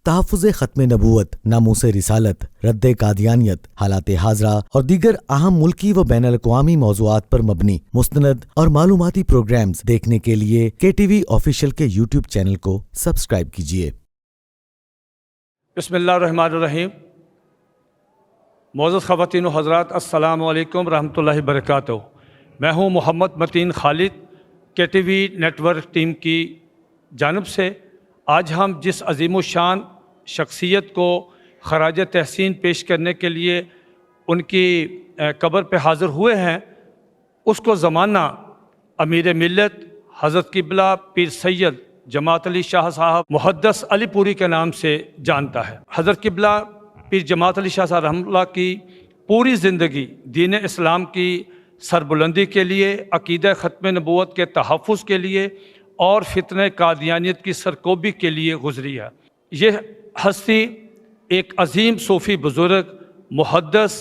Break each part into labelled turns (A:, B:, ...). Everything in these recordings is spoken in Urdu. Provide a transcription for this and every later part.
A: تحفظ ختم نبوت، ناموس رسالت، رد قادیانیت، حالات حاضرہ اور دیگر اہم ملکی و بین الاقوامی موضوعات پر مبنی مستند اور معلوماتی پروگرامز دیکھنے کے لیے کے ٹی وی آفیشیل کے یوٹیوب چینل کو سبسکرائب کیجیے۔
B: بسم اللہ الرحمن الرحیم۔ معزز خواتین و حضرات، السلام علیکم ورحمۃ اللہ وبرکاتہ۔ میں ہوں محمد Mateen Khalid, K T V network team کی جانب سے آج ہم جس عظیم الشان شخصیت کو خراج تحسین پیش کرنے کے لیے ان کی قبر پہ حاضر ہوئے ہیں، اس کو زمانہ امیر ملت حضرت قبلہ پیر سید جماعت علی شاہ صاحب محدث علی پوری کے نام سے جانتا ہے۔ حضرت قبلہ پیر جماعت علی شاہ صاحب رحمۃ اللہ کی پوری زندگی دین اسلام کی سربلندی کے لیے، عقیدہ ختم نبوت کے تحفظ کے لیے اور فتنہ قادیانیت کی سرکوبی کے لیے گزری ہے۔ یہ ہستی ایک عظیم صوفی بزرگ، محدث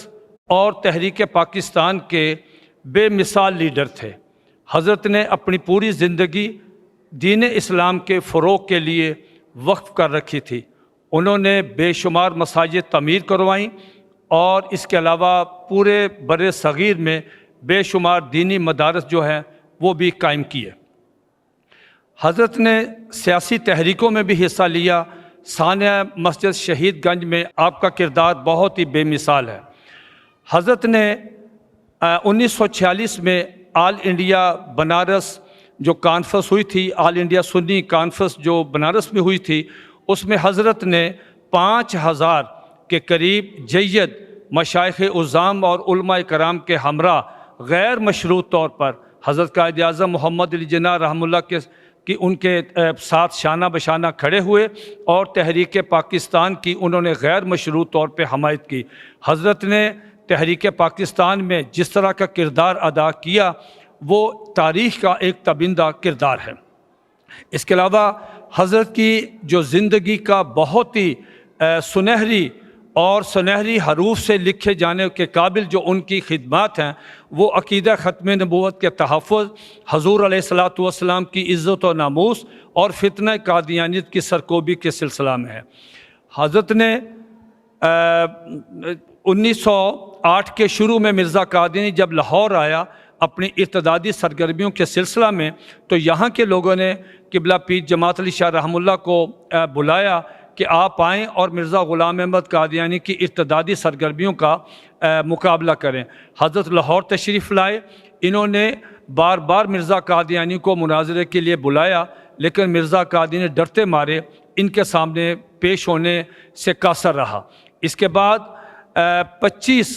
B: اور تحریک پاکستان کے بے مثال لیڈر تھے۔ حضرت نے اپنی پوری زندگی دین اسلام کے فروغ کے لیے وقف کر رکھی تھی۔ انہوں نے بے شمار مساجد تعمیر کروائیں اور اس کے علاوہ پورے بر صغیر میں بے شمار دینی مدارس جو ہیں وہ بھی قائم کیے۔ حضرت نے سیاسی تحریکوں میں بھی حصہ لیا۔ سانحہ مسجد شہید گنج میں آپ کا کردار بہت ہی بے مثال ہے۔ حضرت نے 1946 میں آل انڈیا بنارس جو کانفرنس ہوئی تھی، آل انڈیا سنی کانفرنس جو بنارس میں ہوئی تھی، اس میں حضرت نے 5000 کے قریب جید مشائخ عظام اور علماء کرام کے ہمراہ غیر مشروط طور پر حضرت قائد اعظم محمد علی جناح رحمہ اللہ ان کے ساتھ شانہ بشانہ کھڑے ہوئے اور تحریک پاکستان کی انہوں نے غیر مشروط طور پہ حمایت کی۔ حضرت نے تحریک پاکستان میں جس طرح کا کردار ادا کیا وہ تاریخ کا ایک تابندہ کردار ہے۔ اس کے علاوہ حضرت کی جو زندگی کا بہت ہی سنہری حروف سے لکھے جانے کے قابل جو ان کی خدمات ہیں، وہ عقیدہ ختم نبوت کے تحفظ، حضور علیہ الصلاۃ والسلام کی عزت و ناموس اور فتنہ قادیانیت کی سرکوبی کے سلسلہ میں ہے۔ حضرت نے 1908 کے شروع میں مرزا قادیانی جب لاہور آیا اپنی ارتدادی سرگرمیوں کے سلسلہ میں، تو یہاں کے لوگوں نے قبلہ پیر جماعت علی شاہ رحمہ اللہ کو بلایا کہ آپ آئیں اور مرزا غلام احمد قادیانی کی ارتدادی سرگرمیوں کا مقابلہ کریں۔ حضرت لاہور تشریف لائے۔ انہوں نے بار بار مرزا قادیانی کو مناظرے کے لیے بلایا، لیکن مرزا قادیانی ڈرتے مارے ان کے سامنے پیش ہونے سے قاصر رہا۔ اس کے بعد 25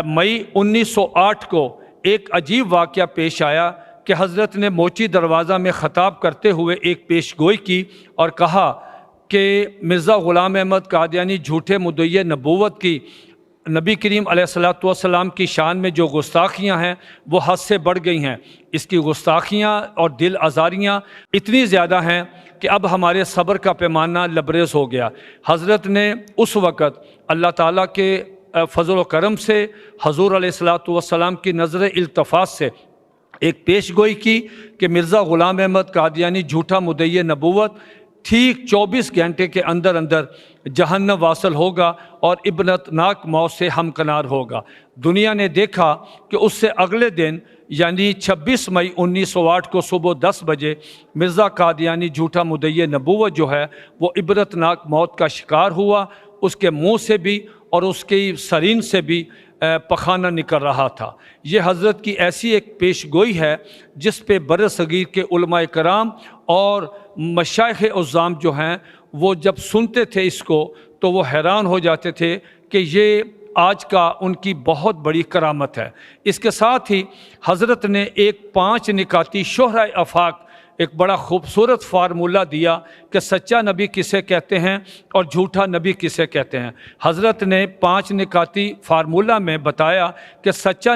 B: مئی 1908 کو ایک عجیب واقعہ پیش آیا کہ حضرت نے موچی دروازہ میں خطاب کرتے ہوئے ایک پیش گوئی کی اور کہا کہ مرزا غلام احمد قادیانی جھوٹے مدعی نبوت کی نبی کریم علیہ الصلاۃ والسلام کی شان میں جو گستاخیاں ہیں وہ حد سے بڑھ گئی ہیں۔ اس کی گستاخیاں اور دل آزاریاں اتنی زیادہ ہیں کہ اب ہمارے صبر کا پیمانہ لبریز ہو گیا۔ حضرت نے اس وقت اللہ تعالیٰ کے فضل و کرم سے حضور علیہ الصلاۃ والسلام کی نظر التفات سے ایک پیش گوئی کی کہ مرزا غلام احمد قادیانی جھوٹا مدعی نبوت ٹھیک 24 گھنٹے کے اندر جہنم واصل ہوگا اور عبرتناک موت سے ہمکنار ہوگا۔ دنیا نے دیکھا کہ اس سے اگلے دن یعنی 26 مئی 1908 کو صبح 10 بجے مرزا قادیانی جھوٹا مدعی نبوت جو ہے وہ عبرتناک موت کا شکار ہوا۔ اس کے منہ سے بھی اور اس کی سرین سے بھی پخانہ نکل رہا تھا۔ یہ حضرت کی ایسی ایک پیش گوئی ہے جس پہ بر صغیر کے علماء کرام اور مشائخ عظام جو ہیں وہ جب سنتے تھے اس کو تو وہ حیران ہو جاتے تھے کہ یہ آج کا ان کی بہت بڑی کرامت ہے۔ اس کے ساتھ ہی حضرت نے ایک 5 نکاتی شہرۂ آفاق ایک بڑا خوبصورت فارمولہ دیا کہ سچا نبی کسے کہتے ہیں اور جھوٹا نبی کسے کہتے ہیں۔ حضرت نے 5 نکاتی فارمولہ میں بتایا کہ سچا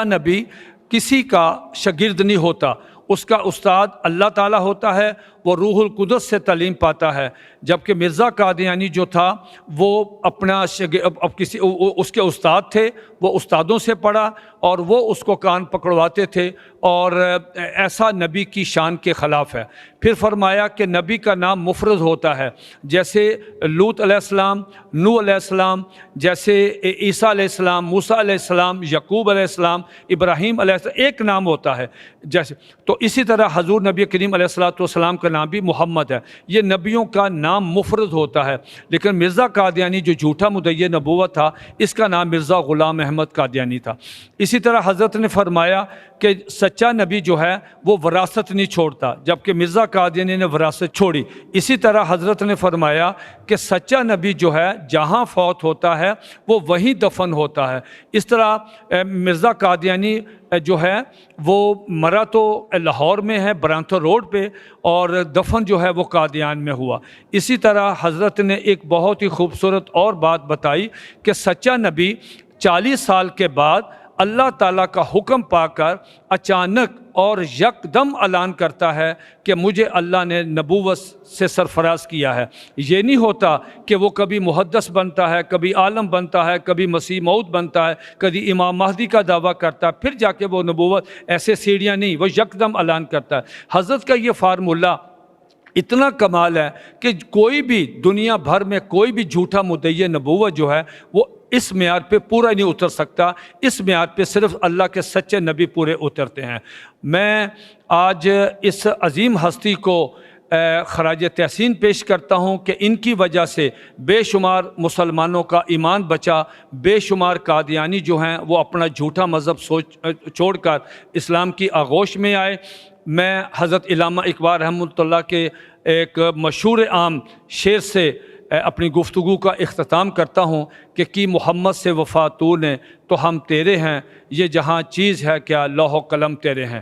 B: نبی کسی کا شاگرد نہیں ہوتا، اس کا استاد اللہ تعالیٰ ہوتا ہے وہ روح القدس سے تعلیم پاتا ہے، جبکہ مرزا قادیانی جو تھا وہ اپنا اب کسی اس کے استاد تھے، وہ استادوں سے پڑھا اور وہ اس کو کان پکڑواتے تھے، اور ایسا نبی کی شان کے خلاف ہے۔ پھر فرمایا کہ نبی کا نام مفرد ہوتا ہے، جیسے لوط علیہ السلام، نوح علیہ السلام، جیسے عیسیٰ علیہ السلام، موسیٰ علیہ السلام، یعقوب علیہ السلام، ابراہیم علیہ السلام، ایک نام ہوتا ہے جیسے، تو اسی طرح حضور نبی کریم علیہ السلام کا نام بھی محمد ہے۔ یہ نبیوں کا نام مفرد ہوتا ہے، لیکن مرزا قادیانی جو جھوٹا مدعی نبوت تھا، اس کا نام مرزا غلام احمد قادیانی تھا۔ اسی طرح حضرت نے فرمایا کہ سچا نبی جو ہے وہ وراثت نہیں چھوڑتا، جبکہ مرزا قادیانی نے وراثت چھوڑی۔ اسی طرح حضرت نے فرمایا کہ سچا نبی جو ہے جہاں فوت ہوتا ہے وہ وہیں دفن ہوتا ہے۔ اس طرح مرزا قادیانی جو ہے وہ مرا تو لاہور میں ہے، برانتھو روڈ پہ، اور دفن جو ہے وہ قادیان میں ہوا۔ اسی طرح حضرت نے ایک بہت ہی خوبصورت اور بات بتائی کہ سچا نبی 40 سال کے بعد اللہ تعالیٰ کا حکم پا کر اچانک اور یکدم اعلان کرتا ہے کہ مجھے اللہ نے نبوت سے سرفراز کیا ہے۔ یہ نہیں ہوتا کہ وہ کبھی محدث بنتا ہے، کبھی عالم بنتا ہے، کبھی مسیح موعود بنتا ہے، کبھی امام مہدی کا دعویٰ کرتا ہے، پھر جا کے وہ نبوت، ایسے سیڑھیاں نہیں، وہ یکدم اعلان کرتا ہے۔ حضرت کا یہ فارمولہ اتنا کمال ہے کہ کوئی بھی دنیا بھر میں کوئی بھی جھوٹا مدعی نبوت جو ہے وہ اس معیار پہ پورا نہیں اتر سکتا۔ اس معیار پہ صرف اللہ کے سچے نبی پورے اترتے ہیں۔ میں آج اس عظیم ہستی کو خراج تحسین پیش کرتا ہوں کہ ان کی وجہ سے بے شمار مسلمانوں کا ایمان بچا، بے شمار قادیانی جو ہیں وہ اپنا جھوٹا مذہب چھوڑ کر اسلام کی آغوش میں آئے۔ میں حضرت علامہ اقبال رحمۃ اللہ کے ایک مشہور عام شعر سے اپنی گفتگو کا اختتام کرتا ہوں کہ کی محمد سے وفا تو نے تو ہم تیرے ہیں، یہ جہاں چیز ہے کیا لوح و قلم تیرے ہیں۔